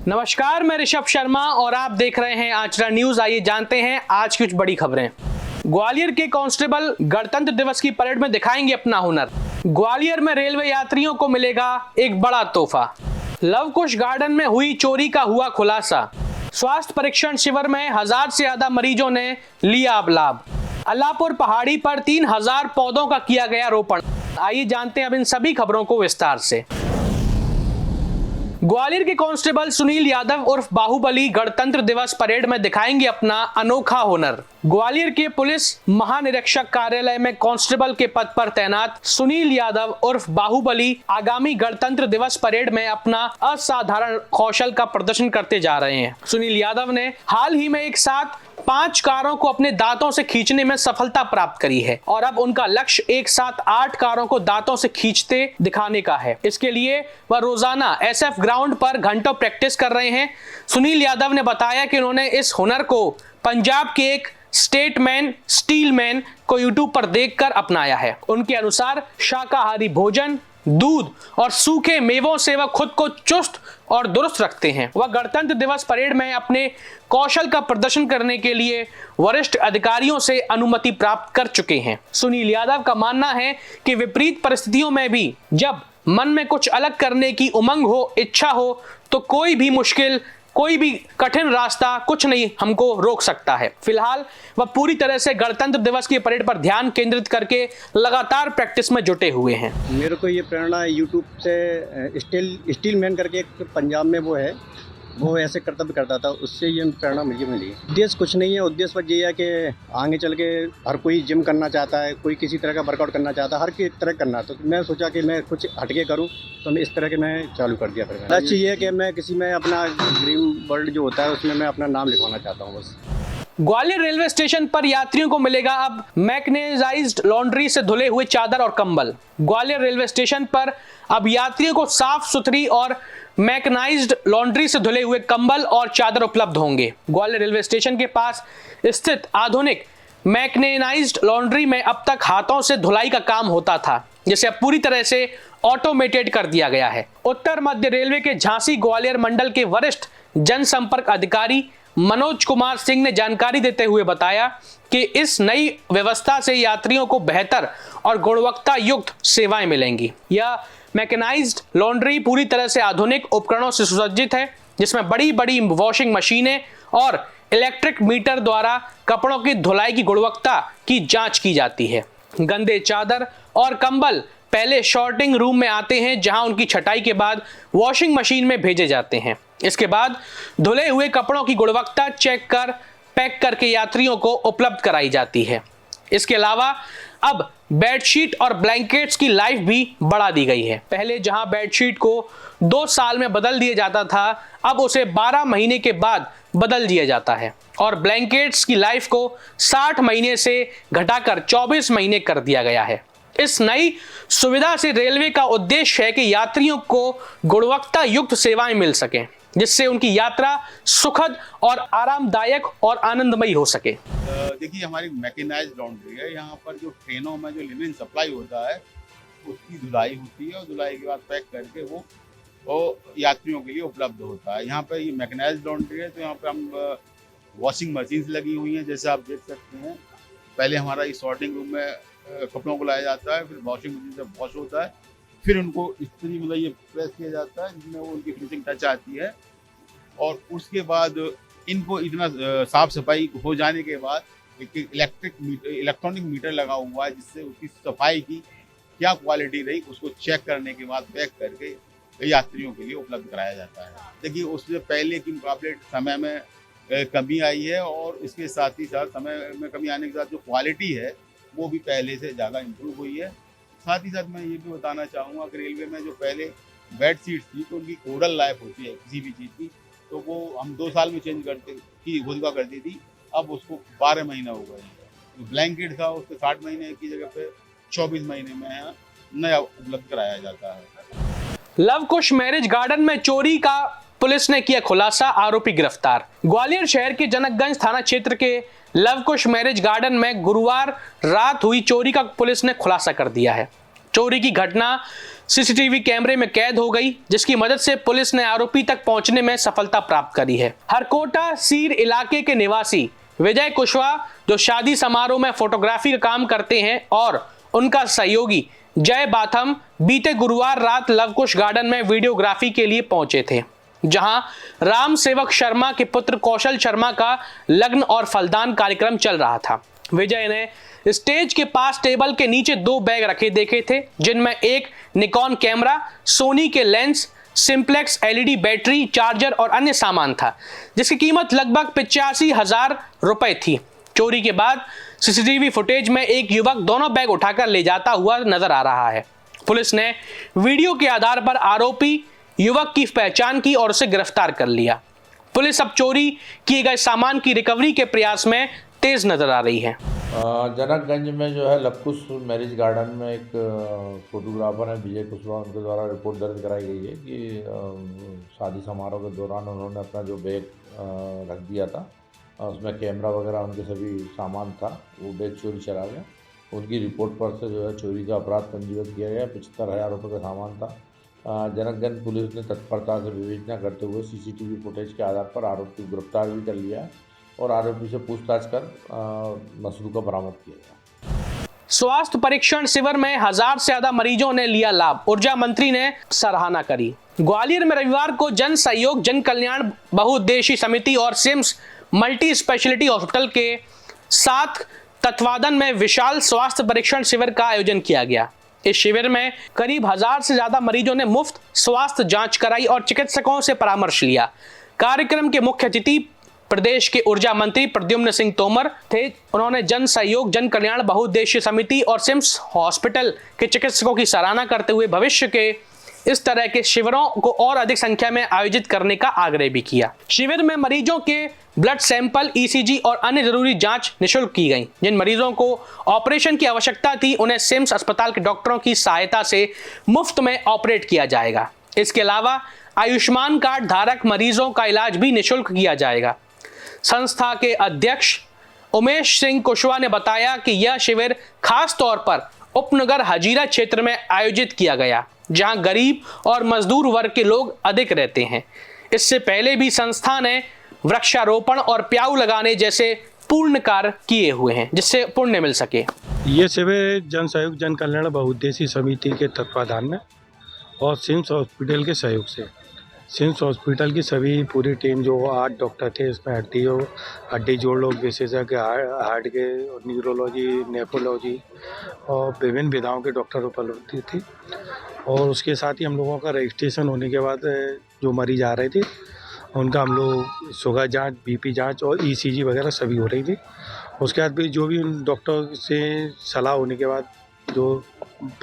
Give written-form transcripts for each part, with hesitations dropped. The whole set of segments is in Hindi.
नमस्कार, मैं ऋषभ शर्मा और आप देख रहे हैं आचरण न्यूज। आइए जानते हैं आज की कुछ बड़ी खबरें। ग्वालियर के कांस्टेबल गणतंत्र दिवस की परेड में दिखाएंगे अपना हुनर। ग्वालियर में रेलवे यात्रियों को मिलेगा एक बड़ा तोहफा। लव कुश गार्डन में हुई चोरी का हुआ खुलासा। स्वास्थ्य परीक्षण शिविर में 1000 से ज्यादा मरीजों ने लिया अब लाभ। अल्लाहपुर पहाड़ी पर 3000 पौधों का किया गया रोपण। आइए जानते हैं अब इन सभी खबरों को विस्तार से। ग्वालियर के कांस्टेबल सुनील यादव उर्फ बाहुबली गणतंत्र दिवस परेड में दिखाएंगे अपना अनोखा हुनर। ग्वालियर के पुलिस महानिरीक्षक कार्यालय में कांस्टेबल के पद पर तैनात सुनील यादव उर्फ बाहुबली आगामी गणतंत्र दिवस परेड में अपना असाधारण कौशल का प्रदर्शन करते जा रहे हैं। सुनील यादव ने हाल ही में एक साथ 5 कारों को अपने दांतों से खींचने में सफलता प्राप्त करी है और अब उनका लक्ष्य एक साथ 8 कारों को दांतों से खींचते दिखाने का है। इसके लिए वह रोजाना एसएफ ग्राउंड पर घंटों प्रैक्टिस कर रहे हैं। सुनील यादव ने बताया कि उन्होंने इस हुनर को पंजाब के एक स्टेटमैन स्टीलमैन को यूट्यूब पर देखकर अपनाया है। उनके अनुसार शाकाहारी भोजन, दूध और सूखे मेवों से वह खुद को चुस्त और दुरुस्त रखते हैं। वह गणतंत्र दिवस परेड में अपने कौशल का प्रदर्शन करने के लिए वरिष्ठ अधिकारियों से अनुमति प्राप्त कर चुके हैं। सुनील यादव का मानना है कि विपरीत परिस्थितियों में भी जब मन में कुछ अलग करने की उमंग हो, इच्छा हो, तो कोई भी मुश्किल, कोई भी कठिन रास्ता कुछ नहीं हमको रोक सकता है। फिलहाल वह पूरी तरह से गणतंत्र दिवस की परेड पर ध्यान केंद्रित करके लगातार प्रैक्टिस में जुटे हुए हैं। मेरे को ये प्रेरणा यूट्यूब से स्टील मैन करके एक पंजाब में वो ऐसे कर्तव्य करता था, उससे ये प्रेरणा मुझे मिली। उद्देश्य कुछ नहीं है, उद्देश्य बस ये है कि आगे चल के हर कोई जिम करना चाहता है, कोई किसी तरह का वर्कआउट करना चाहता है, हर की तरह करना। तो मैं सोचा कि मैं कुछ हटके करूं, तो मैं इस तरह के मैं चालू कर दिया। फिर लक्ष्य ये है कि मैं किसी में अपना ड्रीम वर्ल्ड जो होता है उसमें मैं अपना नाम लिखवाना चाहता हूँ बस। ग्वालियर रेलवे स्टेशन पर यात्रियों को मिलेगा अब मैग्नेटाइज्ड लॉन्ड्री से धुले हुए चादर और कंबल। ग्वालियर रेलवे स्टेशन पर अब यात्रियों को साफ सुथरी और मैग्नेटाइज्ड लॉन्ड्री से धुले हुए कंबल और चादर उपलब्ध होंगे। ग्वालियर रेलवे स्टेशन के पास स्थित आधुनिक मैग्नेटाइज्ड लॉन्ड्री में अब तक हाथों से धुलाई का काम होता था, जिसे अब पूरी तरह से ऑटोमेटेड कर दिया गया है। उत्तर मध्य रेलवे के झांसी ग्वालियर मंडल के वरिष्ठ जनसंपर्क अधिकारी मनोज कुमार सिंह ने जानकारी देते हुए बताया कि इस नई व्यवस्था से यात्रियों को बेहतर और गुणवत्ता युक्त सेवाएं मिलेंगी। यह मैकेनाइज्ड लॉन्ड्री पूरी तरह से आधुनिक उपकरणों से सुसज्जित है, जिसमें बड़ी बड़ी वॉशिंग मशीनें और इलेक्ट्रिक मीटर द्वारा कपड़ों की धुलाई की गुणवत्ता की जांच की जाती है। गंदे चादर और कंबल पहले शॉर्टिंग रूम में आते हैं, जहां उनकी छटाई के बाद वॉशिंग मशीन में भेजे जाते हैं। इसके बाद धुले हुए कपड़ों की गुणवत्ता चेक कर पैक करके यात्रियों को उपलब्ध कराई जाती है। इसके अलावा अब बेडशीट और ब्लैंकेट्स की लाइफ भी बढ़ा दी गई है। पहले जहां बेडशीट को 2 साल में बदल दिया जाता था, अब उसे 12 महीने के बाद बदल दिया जाता है और ब्लैंकेट्स की लाइफ को 60 महीने से घटाकर 24 महीने कर दिया गया है। इस नई सुविधा से रेलवे का उद्देश्य है कि यात्रियों को गुणवत्ता युक्त सेवाएं मिल सकें, जिससे उनकी यात्रा सुखद और आरामदायक और आनंदमयी हो सके। देखिए, हमारी मैकेनाइज्ड लॉन्ड्री है। यहाँ पर जो ट्रेनों में जो लिनन सप्लाई होता है उसकी धुलाई होती है और धुलाई के बाद पैक करके वो यात्रियों के लिए उपलब्ध होता है। यहाँ पर ये मैकेनाइज्ड लॉन्ड्री है, तो यहाँ पर हम वॉशिंग मशीन्स लगी हुई हैं, जैसे आप देख सकते हैं। पहले हमारा इस सॉर्टिंग रूम में कपड़ों को लाया जाता है, फिर वॉशिंग मशीन से वॉश होता है, फिर उनको इस्त्री मतलब ये प्रेस किया जाता है, जिसमें वो उनकी फिनिशिंग टच आती है। और उसके बाद इनको इतना साफ सफाई हो जाने के बाद एक इलेक्ट्रॉनिक मीटर लगा हुआ है, जिससे उसकी सफाई की क्या क्वालिटी रही उसको चेक करने के बाद पैक करके यात्रियों के लिए उपलब्ध कराया जाता है। देखिए, उससे पहले के मुकाबले समय में कमी आई है और इसके साथ ही साथ समय में कमी आने के साथ जो क्वालिटी है वो भी पहले से ज़्यादा इम्प्रूव हुई है। साथ ही साथ मैं ये भी बताना चाहूँगा कि रेलवे में जो पहले बेड सीट्स थी तो उनकी कोरल लाइफ होती है किसी भी चीज़ की, तो वो हम 2 साल में चेंज हुआ करती थी, अब उसको 12 महीने हो गए हैं। जो ब्लैंकेट था उसको 60 महीने की जगह पे 24 महीने में नया उपलब्ध कराया जाता है। लव कुश मैरिज गार्डन में चोरी का पुलिस ने किया खुलासा, आरोपी गिरफ्तार। ग्वालियर शहर के जनकगंज थाना क्षेत्र के लव कुश मैरिज गार्डन में गुरुवार रात हुई चोरी का पुलिस ने खुलासा कर दिया है। चोरी की घटना सीसीटीवी कैमरे में कैद हो गई, जिसकी मदद से पुलिस ने आरोपी तक पहुंचने में सफलता प्राप्त करी है। हरकोटा सीर इलाके के निवासी विजय कुशवाहा, जो शादी समारोह में फोटोग्राफी का काम करते हैं, और उनका सहयोगी जय बाथम बीते गुरुवार रात लवकुश गार्डन में वीडियोग्राफी के लिए पहुंचे थे, जहां राम सेवक शर्मा के पुत्र कौशल शर्मा का लग्न और फलदान कार्यक्रम चल रहा था। विजय ने स्टेज के पास टेबल के नीचे 2 बैग रखे देखे थे, जिनमें एक निकॉन कैमरा, सोनी के lens, simplex LED battery, charger और अन्य सामान था, जिसकी कीमत लगभग 85,000 रुपए थी। चोरी के बाद सीसीटीवी फुटेज में एक युवक दोनों बैग उठाकर ले जाता हुआ नजर आ रहा है। पुलिस ने वीडियो के आधार पर आरोपी युवक की पहचान की और उसे गिरफ्तार कर लिया। पुलिस अब चोरी किए गए सामान की रिकवरी के प्रयास में तेज नजर आ रही है। जनकगंज में जो है लवकुश मैरिज गार्डन में एक फोटोग्राफर है विजय कुशवाहा, उनके द्वारा रिपोर्ट दर्ज कराई गई है कि शादी समारोह के दौरान उन्होंने अपना जो बैग रख दिया था, उसमें कैमरा वगैरह उनके सभी सामान था, वो बैग चोरी चला गया। उनकी रिपोर्ट पर से जो है चोरी का अपराध पंजीबद्ध किया गया। 75,000 रुपये का सामान था। जनकगंज पुलिस ने तत्परता से विवेचना करते हुए सीसीटीवी फुटेज के आधार पर आरोपी को गिरफ्तार भी कर लिया है और आरोपी से पूछताछ कर मसरूका बरामद किया गया। स्वास्थ्य परीक्षण शिविर में 1000 से ज्यादा मरीजों ने लिया लाभ, ऊर्जा मंत्री ने सराहना करी। ग्वालियर में रविवार को जन सहयोग जन कल्याण बहुउद्देशीय समिति और सिम्स मल्टी स्पेशलिटी हॉस्पिटल के साथ तत्वाधान में विशाल स्वास्थ्य परीक्षण शिविर का आयोजन किया गया। इस शिविर में करीब 1000 से ज्यादा मरीजों ने मुफ्त स्वास्थ्य जांच कराई और चिकित्सकों से परामर्श लिया। कार्यक्रम के मुख्य अतिथि प्रदेश के ऊर्जा मंत्री प्रद्युम्न सिंह तोमर थे। उन्होंने जन सहयोग जन कल्याण बहुउद्देशीय समिति और सिम्स हॉस्पिटल के चिकित्सकों की सराहना करते हुए भविष्य के इस तरह के शिविरों को और अधिक संख्या में आयोजित करने का आग्रह भी किया। शिविर में मरीजों के ब्लड सैंपल, ईसीजी और अन्य जरूरी जांच निःशुल्क की गई। जिन मरीजों को ऑपरेशन की आवश्यकता थी, उन्हें सिम्स अस्पताल के डॉक्टरों की सहायता से मुफ्त में ऑपरेट किया जाएगा। इसके अलावा आयुष्मान कार्ड धारक मरीजों का इलाज भी निःशुल्क किया जाएगा। संस्था के अध्यक्ष उमेश सिंह कुशवाहा ने बताया कि यह शिविर खास तौर पर उपनगर हजीरा क्षेत्र में आयोजित किया गया, जहां गरीब और मजदूर वर्ग के लोग अधिक रहते हैं। इससे पहले भी संस्था ने वृक्षारोपण और प्याऊ लगाने जैसे पूर्ण कार्य किए हुए हैं, जिससे पुण्य मिल सके। ये शिविर जन सहयोग जन कल्याण बहुउद्देशीय समिति के तत्वाधान में और सिम्स हॉस्पिटल के सहयोग से, सिम्स हॉस्पिटल की सभी पूरी टीम जो 8 डॉक्टर थे, इसमें हड्डी जोड़ लोग विशेषज्ञ, हार्ट के, न्यूरोलॉजी, नेफ्रोलॉजी और विभिन्न विधाओं के डॉक्टर उपलब्ध थे। और उसके साथ ही हम लोगों का रजिस्ट्रेशन होने के बाद जो मरीज आ रहे थे उनका हम लोग शुगर जांच, बीपी जांच और ईसीजी वगैरह सभी हो रही थी। उसके बाद भी जो भी उन डॉक्टर से सलाह होने के बाद जो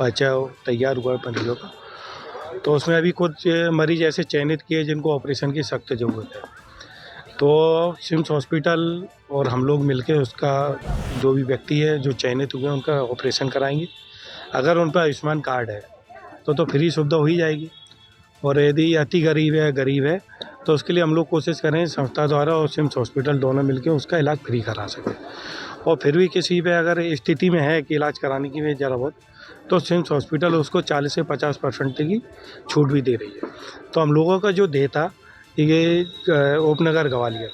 बचा तैयार हुआ मरीजों का, तो उसमें अभी कुछ मरीज ऐसे चयनित किए जिनको ऑपरेशन की सख्त ज़रूरत है। तो सिम्स हॉस्पिटल और हम लोग मिलकर उसका जो भी व्यक्ति है जो चयनित हुए उनका ऑपरेशन कराएंगे। अगर उन पर आयुष्मान कार्ड है तो फ्री सुविधा हो ही जाएगी, और यदि अति गरीब है तो उसके लिए हम लोग कोशिश करें संस्था द्वारा और सिम्स हॉस्पिटल दोनों मिलकर उसका इलाज फ्री करा सकें। और फिर भी किसी पे अगर स्थिति में है कि इलाज कराने की भी ज़रूरत, तो सिम्स हॉस्पिटल उसको 40 से 50% की छूट भी दे रही है। तो हम लोगों का जो ध्येय था, ये उपनगर ग्वालियर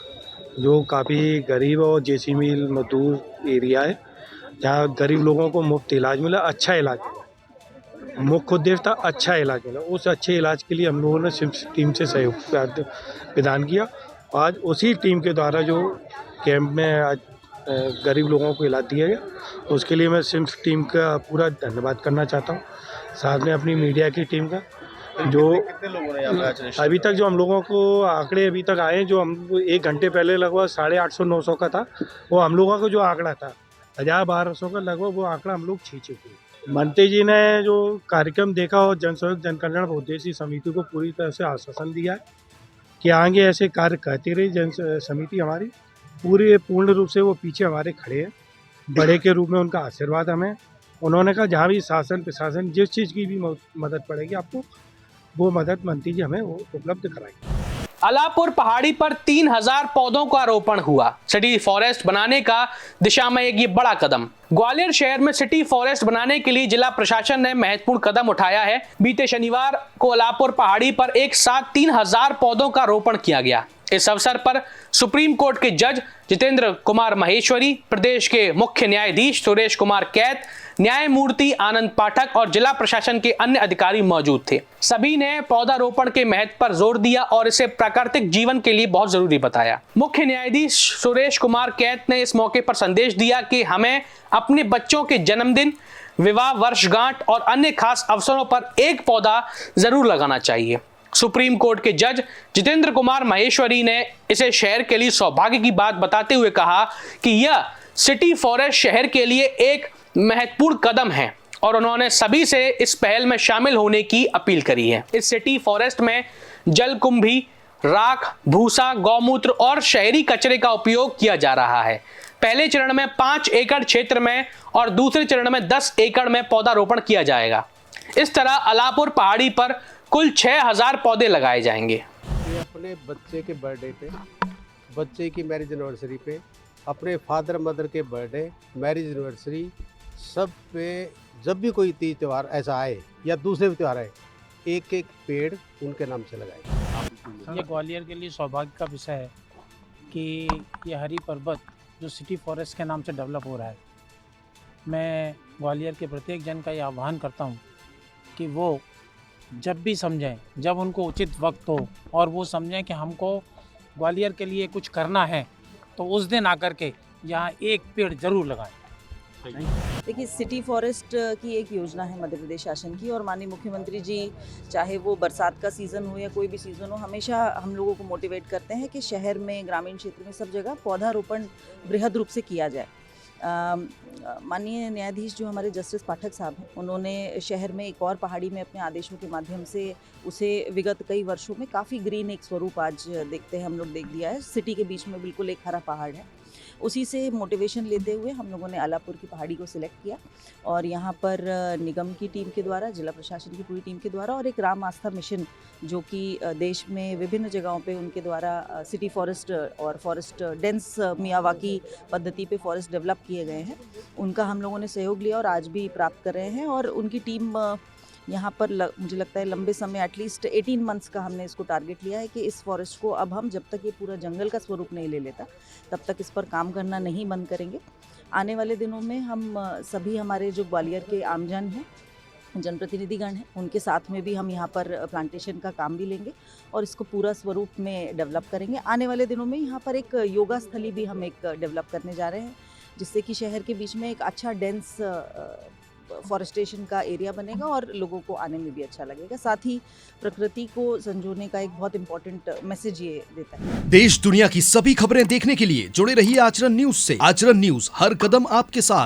जो काफ़ी गरीब और जेसी मिल मजदूर एरिया है, जहाँ गरीब लोगों को मुफ्त इलाज मिला, अच्छा इलाज, मुख्य उद्देश्य था अच्छा इलाज मिला। उस अच्छे इलाज के लिए हम लोगों ने सिम्स टीम से सहयोग प्रदान किया। आज उसी टीम के द्वारा जो कैंप में आज गरीब लोगों को इलाज दिया गया, उसके लिए मैं सिम्स टीम का पूरा धन्यवाद करना चाहता हूँ। साथ में अपनी मीडिया की टीम का, जो अभी तक जो हम लोगों को आंकड़े अभी तक आए, जो हम 1 घंटे पहले लगभग 850-900 का था, वो हम लोगों का जो आंकड़ा था 1000-1200 का लगभग, वो आंकड़ा हम लोग छींचे हुए। मंत्री जी ने जो कार्यक्रम देखा और जन सहयोग जन कल्याण बहुउद्देशीय समिति को पूरी तरह से आश्वासन दिया है कि आगे ऐसे कार्य करती रही। जन समिति हमारी पूर्ण रूप से वो पीछे हमारे खड़े हैं, बड़े के रूप में उनका आशीर्वाद हमें। उन्होंने कहा जहाँ भी शासन प्रशासन जिस चीज़ की भी मदद पड़ेगी आपको, वो मदद मंत्री जी हमें वो उपलब्ध कराएंगे। अलापुर पहाड़ी पर 3000 पौधों का रोपण हुआ। सिटी फॉरेस्ट बनाने का दिशा में एक ये बड़ा कदम। ग्वालियर शहर में सिटी फॉरेस्ट बनाने के लिए जिला प्रशासन ने महत्वपूर्ण कदम उठाया है। बीते शनिवार को अलापुर पहाड़ी पर एक साथ 3000 पौधों का रोपण किया गया। इस अवसर पर सुप्रीम कोर्ट के जज जितेंद्र कुमार महेश्वरी, प्रदेश के मुख्य न्यायाधीश सुरेश कुमार कैत, न्यायमूर्ति आनंद पाठक और जिला प्रशासन के अन्य अधिकारी मौजूद थे। सभी ने पौधारोपण के महत्व पर जोर दिया और इसे प्राकृतिक जीवन के लिए बहुत जरूरी बताया। मुख्य न्यायाधीश सुरेश कुमार कैत ने इस मौके पर संदेश दिया कि हमें अपने बच्चों के जन्मदिन, विवाह वर्षगांठ और अन्य खास अवसरों पर एक पौधा जरूर लगाना चाहिए। सुप्रीम कोर्ट के जज जितेंद्र कुमार महेश्वरी ने इसे शहर के लिए सौभाग्य की बात बताते हुए कहा कि यह सिटी फॉरेस्ट शहर के लिए एक महत्वपूर्ण कदम है और उन्होंने सभी से इस पहल में शामिल होने की अपील करी है। इस सिटी फॉरेस्ट में जलकुंभी, राख, भूसा, गौमूत्र और शहरी कचरे का उपयोग किया जा रहा है। पहले चरण में 5 एकड़ क्षेत्र में और दूसरे चरण में 10 एकड़ में पौधारोपण किया जाएगा। इस तरह अलापुर पहाड़ी पर कुल 6000 पौधे लगाए जाएंगे। ये अपने बच्चे के बर्थडे पे, बच्चे की मैरिज एनिवर्सरी पे, अपने फादर मदर के बर्थडे, मैरिज एनिवर्सरी, सब पे जब भी कोई तीज त्यौहार ऐसा आए या दूसरे भी त्यौहार आए, एक एक पेड़ उनके नाम से लगाए। ये ग्वालियर के लिए सौभाग्य का विषय है कि ये हरी पर्वत जो सिटी फॉरेस्ट के नाम से डेवलप हो रहा है। मैं ग्वालियर के प्रत्येक जन का ये आह्वान करता हूँ कि वो जब भी समझें, जब उनको उचित वक्त हो और वो समझें कि हमको ग्वालियर के लिए कुछ करना है, तो उस दिन आकर के यहाँ एक पेड़ ज़रूर लगाएं। देखिए, सिटी फॉरेस्ट की एक योजना है मध्य प्रदेश शासन की और माननीय मुख्यमंत्री जी, चाहे वो बरसात का सीज़न हो या कोई भी सीज़न हो, हमेशा हम लोगों को मोटिवेट करते हैं कि शहर में, ग्रामीण क्षेत्र में, सब जगह पौधारोपण बृहद रूप से किया जाए। माननीय न्यायाधीश जो हमारे जस्टिस पाठक साहब हैं, उन्होंने शहर में एक और पहाड़ी में अपने आदेशों के माध्यम से उसे विगत कई वर्षों में काफ़ी ग्रीन एक स्वरूप आज देखते हैं, हम लोग देख लिया है। सिटी के बीच में बिल्कुल एक हरा पहाड़ है। उसी से मोटिवेशन लेते हुए हम लोगों ने अलापुर की पहाड़ी को सिलेक्ट किया और यहाँ पर निगम की टीम के द्वारा, जिला प्रशासन की पूरी टीम के द्वारा और एक राम आस्था मिशन जो कि देश में विभिन्न जगहों पे उनके द्वारा सिटी फॉरेस्ट और फॉरेस्ट डेंस मियावाकी पद्धति पे फॉरेस्ट डेवलप किए गए हैं, उनका हम लोगों ने सहयोग लिया और आज भी प्राप्त कर रहे हैं। और उनकी टीम यहाँ पर मुझे लगता है लंबे समय, एटलीस्ट 18 मंथ्स का हमने इसको टारगेट लिया है कि इस फॉरेस्ट को अब हम, जब तक ये पूरा जंगल का स्वरूप नहीं ले लेता, तब तक इस पर काम करना नहीं बंद करेंगे। आने वाले दिनों में हम सभी हमारे जो ग्वालियर के आमजन हैं, जनप्रतिनिधिगण हैं, उनके साथ में भी हम यहाँ पर प्लांटेशन का काम भी लेंगे और इसको पूरा स्वरूप में डेवलप करेंगे। आने वाले दिनों में यहाँ पर एक योगा स्थली भी हम एक डेवलप करने जा रहे हैं, जिससे कि शहर के बीच में एक अच्छा डेंस फॉरेस्टेशन का एरिया बनेगा और लोगों को आने में भी अच्छा लगेगा। साथ ही प्रकृति को संजोने का एक बहुत इंपॉर्टेंट मैसेज ये देता है। देश दुनिया की सभी खबरें देखने के लिए जुड़े रहिए आचरण न्यूज से। आचरण न्यूज, हर कदम आपके साथ।